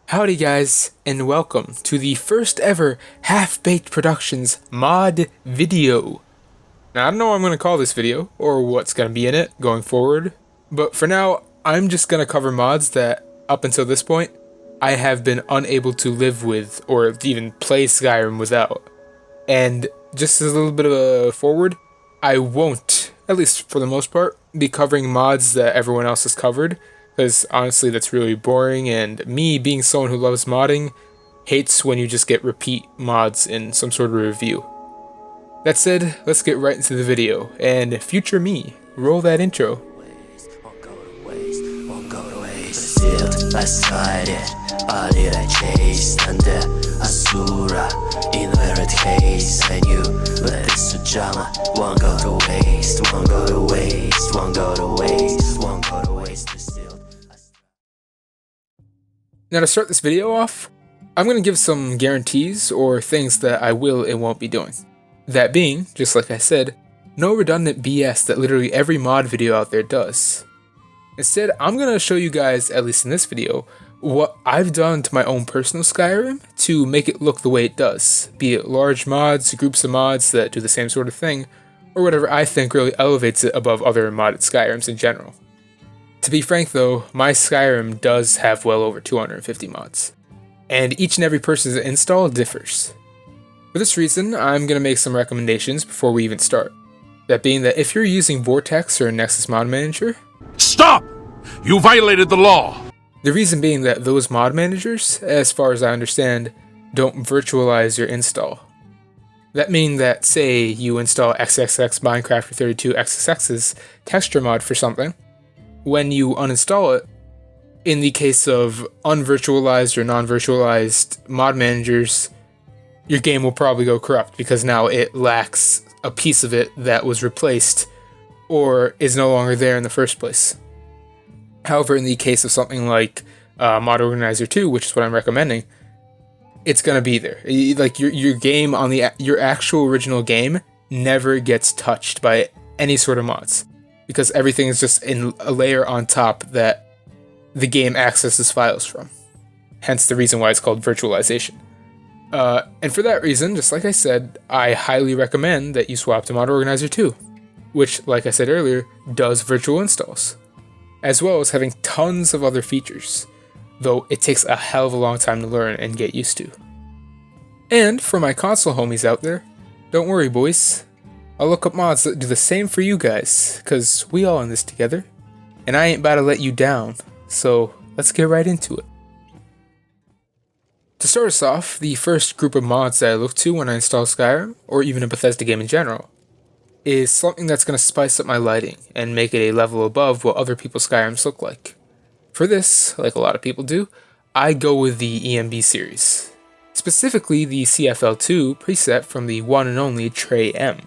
Howdy guys, and welcome to the first ever Half-Baked Productions mod video. Now I don't know what I'm going to call this video, or what's going to be in it going forward, but for now, I'm just going to cover mods that, up until this point, I have been unable to live with, or even play Skyrim without. And just as a little bit of a forward, I won't, at least for the most part, be covering mods that everyone else has covered, because honestly that's really boring, and me being someone who loves modding hates when you just get repeat mods in some sort of review. That said, let's get right into the video, and future me, roll that intro. Now to start this video off, I'm going to give some guarantees or things that I will and won't be doing. That being, just like I said, no redundant BS that literally every mod video out there does. Instead, I'm going to show you guys, at least in this video, what I've done to my own personal Skyrim to make it look the way it does, be it large mods, groups of mods that do the same sort of thing, or whatever I think really elevates it above other modded Skyrims in general. To be frank though, my Skyrim does have well over 250 mods, and each and every person's install differs. For this reason, I'm going to make some recommendations before we even start. That being that if you're using Vortex or Nexus Mod Manager... Stop! You violated the law! The reason being that those mod managers, as far as I understand, don't virtualize your install. That meaning that, say, you install XXX Minecraft 32 XXX's texture mod for something, when you uninstall it, in the case of unvirtualized or non-virtualized mod managers, your game will probably go corrupt because now it lacks a piece of it that was replaced or is no longer there in the first place. However, in the case of something like Mod Organizer 2, which is what I'm recommending, it's going to be there. Like your game on your actual original game never gets touched by any sort of mods, because everything is just in a layer on top that the game accesses files from. Hence the reason why it's called virtualization. And for that reason, just like I said, I highly recommend that you swap to Mod Organizer 2, which, like I said earlier, does virtual installs, as well as having tons of other features, though it takes a hell of a long time to learn and get used to. And for my console homies out there, don't worry boys, I'll look up mods that do the same for you guys, cause we all in this together, and I ain't about to let you down, so let's get right into it. To start us off, the first group of mods that I look to when I install Skyrim, or even a Bethesda game in general, is something that's going to spice up my lighting and make it a level above what other people's Skyrims look like. For this, like a lot of people do, I go with the EMB series, specifically the CFL2 preset from the one and only Trey M.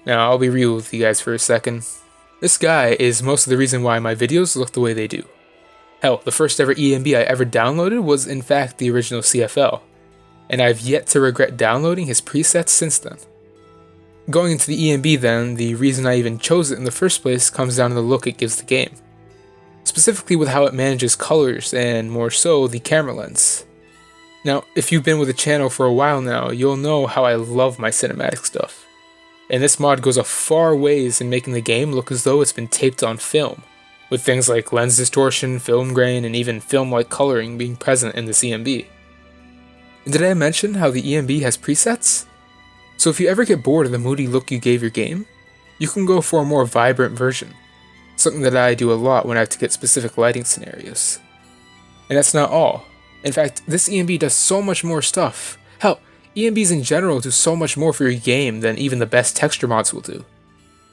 Now, I'll be real with you guys for a second. This guy is most of the reason why my videos look the way they do. Hell, the first ever EMB I ever downloaded was in fact the original CFL, and I've yet to regret downloading his presets since then. Going into the EMB then, the reason I even chose it in the first place comes down to the look it gives the game. Specifically with how it manages colors and more so the camera lens. Now, if you've been with the channel for a while now, you'll know how I love my cinematic stuff. And this mod goes a far ways in making the game look as though it's been taped on film, with things like lens distortion, film grain, and even film-like coloring being present in this EMB. And did I mention how the EMB has presets? So if you ever get bored of the moody look you gave your game, you can go for a more vibrant version, something that I do a lot when I have to get specific lighting scenarios. And that's not all. In fact, this EMB does so much more stuff. Hell, EMBs in general do so much more for your game than even the best texture mods will do.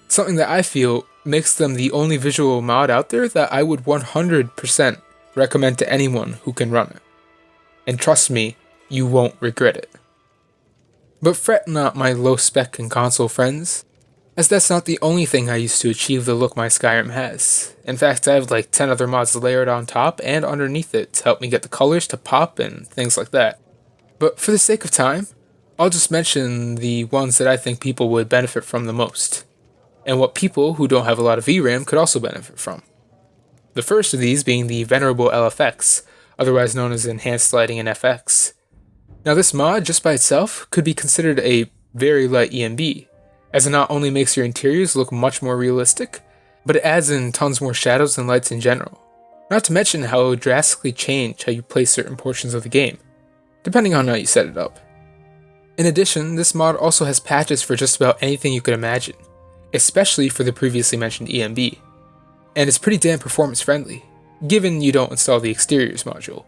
Something that I feel makes them the only visual mod out there that I would 100% recommend to anyone who can run it. And trust me, you won't regret it. But fret not, my low-spec and console friends, as that's not the only thing I use to achieve the look my Skyrim has. In fact, I have like 10 other mods layered on top and underneath it to help me get the colors to pop and things like that. But for the sake of time, I'll just mention the ones that I think people would benefit from the most, and what people who don't have a lot of VRAM could also benefit from. The first of these being the venerable LFX, otherwise known as enhanced lighting in FX. Now this mod, just by itself, could be considered a very light ENB, as it not only makes your interiors look much more realistic, but it adds in tons more shadows and lights in general. Not to mention how it would drastically change how you play certain portions of the game, depending on how you set it up. In addition, this mod also has patches for just about anything you could imagine, especially for the previously mentioned ENB, and it's pretty damn performance friendly, given you don't install the exteriors module.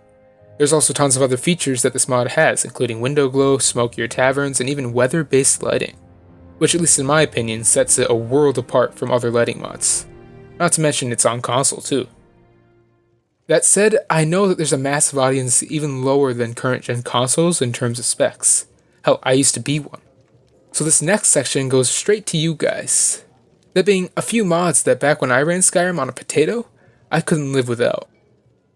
There's also tons of other features that this mod has, including window glow, smokier taverns, and even weather-based lighting, which at least in my opinion sets it a world apart from other lighting mods. Not to mention it's on console too. That said, I know that there's a massive audience even lower than current gen consoles in terms of specs. Hell, I used to be one. So this next section goes straight to you guys. That being a few mods that back when I ran Skyrim on a potato, I couldn't live without.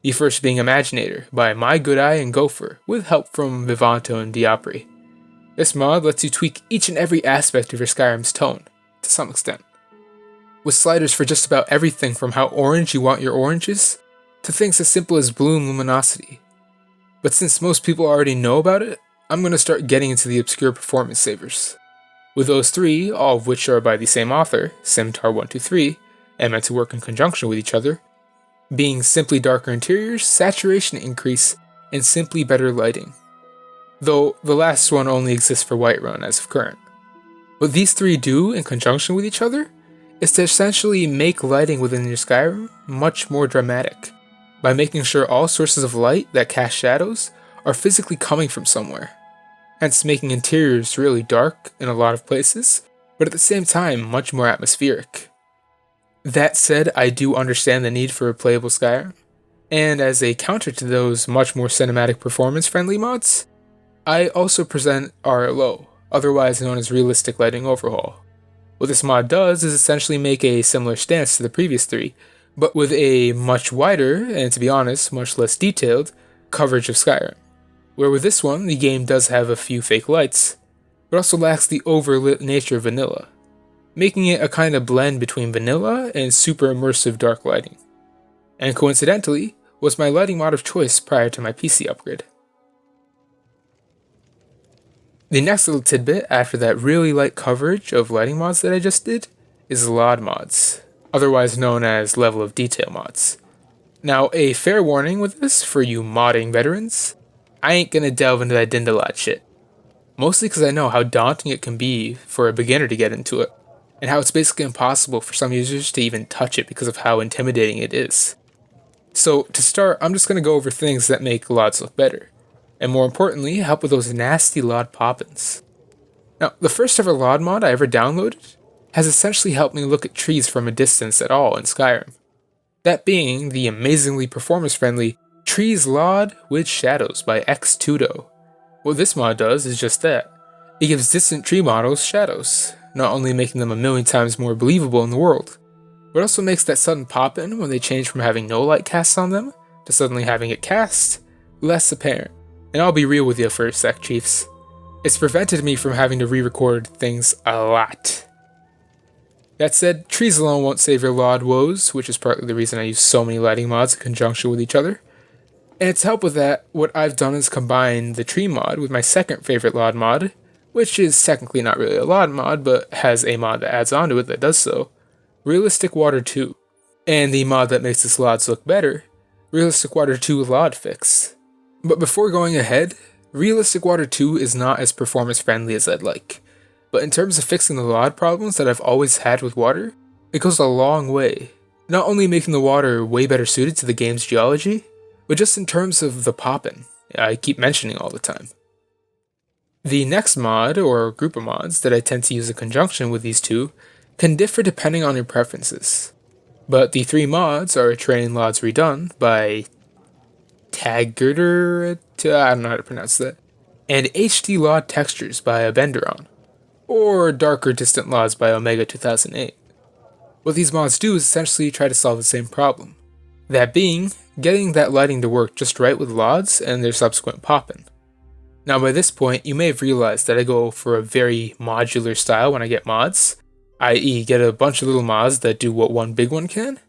The first being Imaginator by My Good Eye and Gopher, with help from Vivanto and Diopri. This mod lets you tweak each and every aspect of your Skyrim's tone, to some extent, with sliders for just about everything from how orange you want your oranges, to things as simple as blue and luminosity. But since most people already know about it, I'm going to start getting into the obscure performance savers. With those three, all of which are by the same author, Simtar123, and meant to work in conjunction with each other, being simply darker interiors, saturation increase, and simply better lighting. Though the last one only exists for Whiterun as of current. What these three do in conjunction with each other is to essentially make lighting within your Skyrim much more dramatic, by making sure all sources of light that cast shadows are physically coming from somewhere, hence making interiors really dark in a lot of places, but at the same time much more atmospheric. That said, I do understand the need for a playable Skyrim, and as a counter to those much more cinematic performance friendly mods, I also present RLO, otherwise known as Realistic Lighting Overhaul. What this mod does is essentially make a similar stance to the previous three, but with a much wider, and to be honest, much less detailed, coverage of Skyrim. Where with this one, the game does have a few fake lights, but also lacks the overlit nature of vanilla, making it a kind of blend between vanilla and super immersive dark lighting. And coincidentally, was my lighting mod of choice prior to my PC upgrade. The next little tidbit after that really light coverage of lighting mods that I just did is LOD mods, otherwise known as level of detail mods. Now, a fair warning with this for you modding veterans, I ain't gonna delve into that Dandelion shit. Mostly because I know how daunting it can be for a beginner to get into it, and how it's basically impossible for some users to even touch it because of how intimidating it is. So, to start, I'm just gonna go over things that make LODs look better, and more importantly, help with those nasty LOD pop-ins. Now, the first ever LOD mod I ever downloaded has essentially helped me look at trees from a distance at all in Skyrim. That being the amazingly performance-friendly Trees LOD with Shadows by Xtudo. What this mod does is just that. It gives distant tree models shadows, not only making them a million times more believable in the world, but also makes that sudden pop-in when they change from having no light cast on them to suddenly having it cast less apparent. And I'll be real with you for a sec, chiefs. It's prevented me from having to re-record things a lot. That said, trees alone won't save your LOD woes, which is partly the reason I use so many lighting mods in conjunction with each other. And to help with that, what I've done is combine the tree mod with my second favorite LOD mod, which is technically not really a LOD mod, but has a mod that adds onto it that does so, Realistic Water 2. And the mod that makes this LODs look better, Realistic Water 2 LOD Fix. But before going ahead, Realistic Water 2 is not as performance friendly as I'd like. But in terms of fixing the LOD problems that I've always had with water, it goes a long way. Not only making the water way better suited to the game's geology, but just in terms of the poppin' I keep mentioning all the time. The next mod, or group of mods, that I tend to use in conjunction with these two, can differ depending on your preferences. But the three mods are Train LODs Redone by Taggurter, I don't know how to pronounce that, and HD LOD Textures by Abenderon, or Darker Distant LODs by Omega 2008. What these mods do is essentially try to solve the same problem. That being, getting that lighting to work just right with LODs and their subsequent poppin'. Now by this point, you may have realized that I go for a very modular style when I get mods, i.e. get a bunch of little mods that do what one big one can.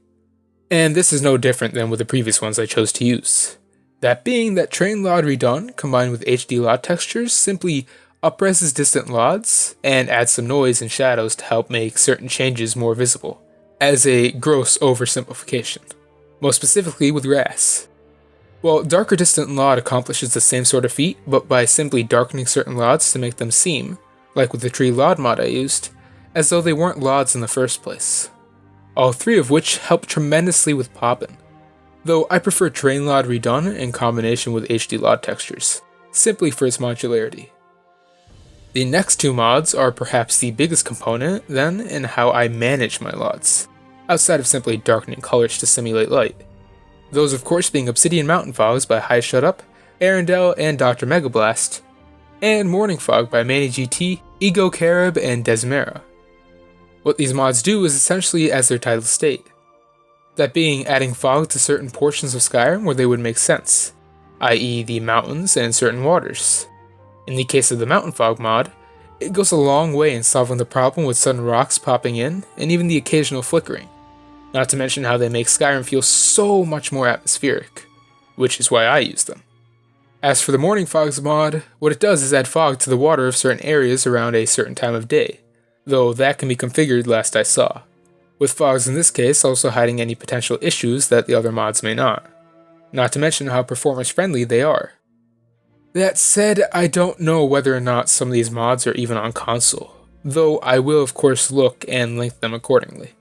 And this is no different than with the previous ones I chose to use. That being that Train LOD Redone combined with HD LOD textures simply upreses distant LODs and adds some noise and shadows to help make certain changes more visible, as a gross oversimplification, most specifically with grass. Well, Darker Distant LOD accomplishes the same sort of feat, but by simply darkening certain LODs to make them seem, like with the Tree LOD mod I used, as though they weren't LODs in the first place. All three of which help tremendously with poppin', though I prefer Train LOD Redone in combination with HD LOD textures, simply for its modularity. The next two mods are perhaps the biggest component, then, in how I manage my LODs, outside of simply darkening colors to simulate light. Those of course being Obsidian Mountain Fogs by High Shut Up, Arendelle, and Dr. Megablast, and Morning Fog by Manny GT, Ego Carib, and Desmera. What these mods do is essentially as their title state, that being adding fog to certain portions of Skyrim where they would make sense, i.e. the mountains and certain waters. In the case of the Mountain Fog mod, it goes a long way in solving the problem with sudden rocks popping in and even the occasional flickering, not to mention how they make Skyrim feel so much more atmospheric, which is why I use them. As for the Morning Fogs mod, what it does is add fog to the water of certain areas around a certain time of day, though that can be configured last I saw, with fogs in this case also hiding any potential issues that the other mods may not to mention how performance friendly they are. That said, I don't know whether or not some of these mods are even on console, though I will of course look and link them accordingly.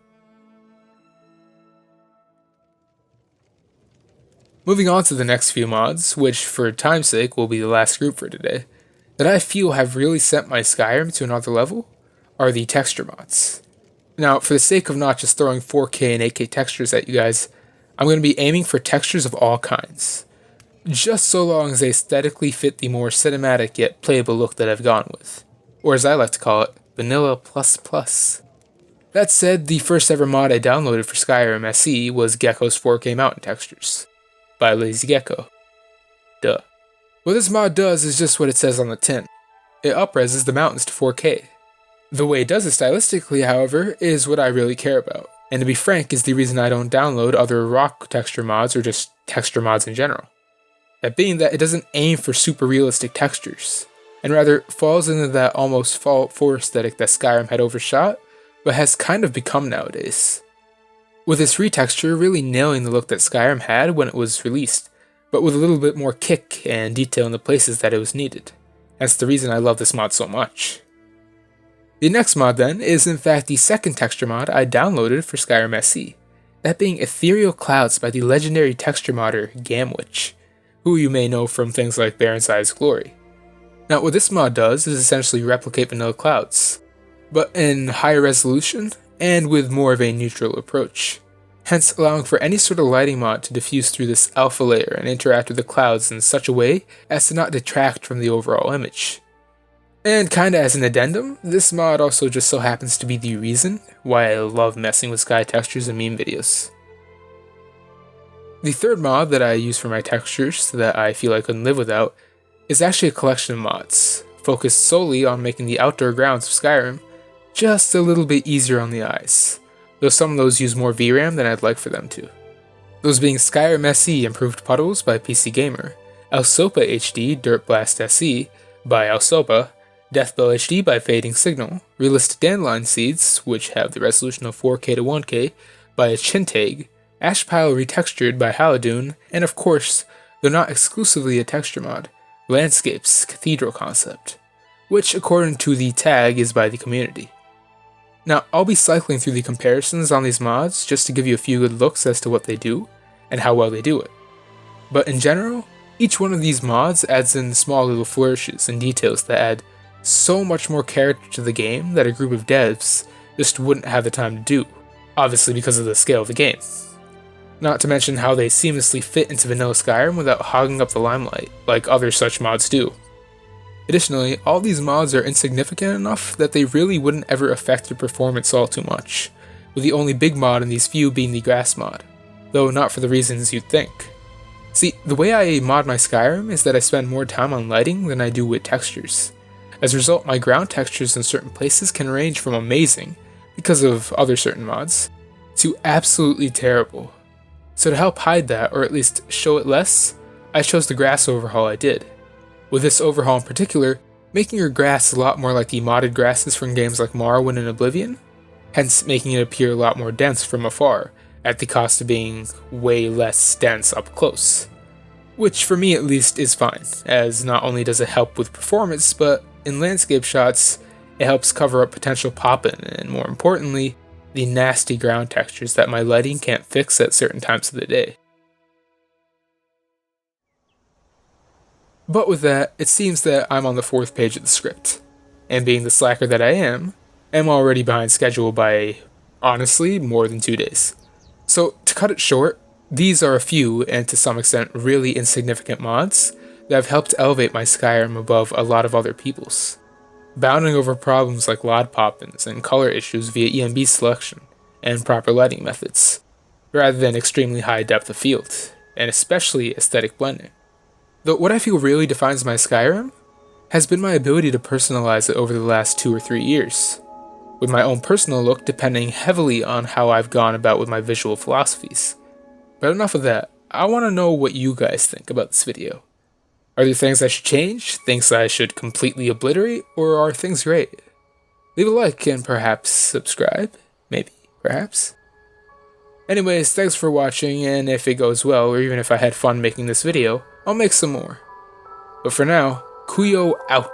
Moving on to the next few mods, which for time's sake will be the last group for today, that I feel have really sent my Skyrim to another level, are the texture mods. Now, for the sake of not just throwing 4K and 8K textures at you guys, I'm going to be aiming for textures of all kinds, just so long as they aesthetically fit the more cinematic yet playable look that I've gone with, or as I like to call it, Vanilla++. That said, the first ever mod I downloaded for Skyrim SE was Gecko's 4K mountain textures, by Lazy Gecko. Duh. What this mod does is just what it says on the tin. It upreses the mountains to 4K. The way it does it stylistically, however, is what I really care about, and to be frank is the reason I don't download other rock texture mods or just texture mods in general. That being that it doesn't aim for super realistic textures, and rather falls into that almost Fallout 4 aesthetic that Skyrim had overshot, but has kind of become nowadays. With this retexture really nailing the look that Skyrim had when it was released, but with a little bit more kick and detail in the places that it was needed. That's the reason I love this mod so much. The next mod then is in fact the second texture mod I downloaded for Skyrim SE, that being Ethereal Clouds by the legendary texture modder Gamwitch, who you may know from things like Baron's Eye's Glory. Now what this mod does is essentially replicate vanilla clouds, but in higher resolution and with more of a neutral approach, hence allowing for any sort of lighting mod to diffuse through this alpha layer and interact with the clouds in such a way as to not detract from the overall image. And kinda as an addendum, this mod also just so happens to be the reason why I love messing with sky textures and meme videos. The third mod that I use for my textures that I feel I couldn't live without is actually a collection of mods, focused solely on making the outdoor grounds of Skyrim just a little bit easier on the eyes, though some of those use more VRAM than I'd like for them to. Those being Skyrim SE Improved Puddles by PC Gamer, Alsopa HD Dirt Blast SE by Alsopa, Deathbell HD by Fading Signal, Realistic Dandelion Seeds, which have the resolution of 4K to 1K, by Achintag, Ashpile Retextured by Haladoon, and of course, though not exclusively a texture mod, Landscapes Cathedral Concept, which according to the tag is by the community. Now, I'll be cycling through the comparisons on these mods just to give you a few good looks as to what they do, and how well they do it. But in general, each one of these mods adds in small little flourishes and details that add so much more character to the game that a group of devs just wouldn't have the time to do, obviously because of the scale of the game. Not to mention how they seamlessly fit into vanilla Skyrim without hogging up the limelight, like other such mods do. Additionally, all these mods are insignificant enough that they really wouldn't ever affect your performance all too much, with the only big mod in these few being the grass mod, though not for the reasons you'd think. See, the way I mod my Skyrim is that I spend more time on lighting than I do with textures. As a result, my ground textures in certain places can range from amazing, because of other certain mods, to absolutely terrible. So to help hide that, or at least show it less, I chose the grass overhaul I did. With this overhaul in particular, making your grass a lot more like the modded grasses from games like Morrowind and Oblivion, hence making it appear a lot more dense from afar, at the cost of being way less dense up close. Which for me at least is fine, as not only does it help with performance, but in landscape shots, it helps cover up potential pop-in, and more importantly, the nasty ground textures that my lighting can't fix at certain times of the day. But with that, it seems that I'm on the 4th page of the script, and being the slacker that I am already behind schedule by, honestly, more than 2 days. So to cut it short, these are a few, and to some extent really insignificant mods, that have helped elevate my Skyrim above a lot of other people's, bounding over problems like LOD pop-ins and color issues via EMB selection and proper lighting methods, rather than extremely high depth of field, and especially aesthetic blending. Though what I feel really defines my Skyrim has been my ability to personalize it over the last 2 or 3 years, with my own personal look depending heavily on how I've gone about with my visual philosophies. But enough of that, I want to know what you guys think about this video. Are there things I should change, things I should completely obliterate, or are things great? Leave a like and perhaps subscribe, maybe, perhaps. Anyways, thanks for watching, and if it goes well, or even if I had fun making this video, I'll make some more. But for now, Kuyo out.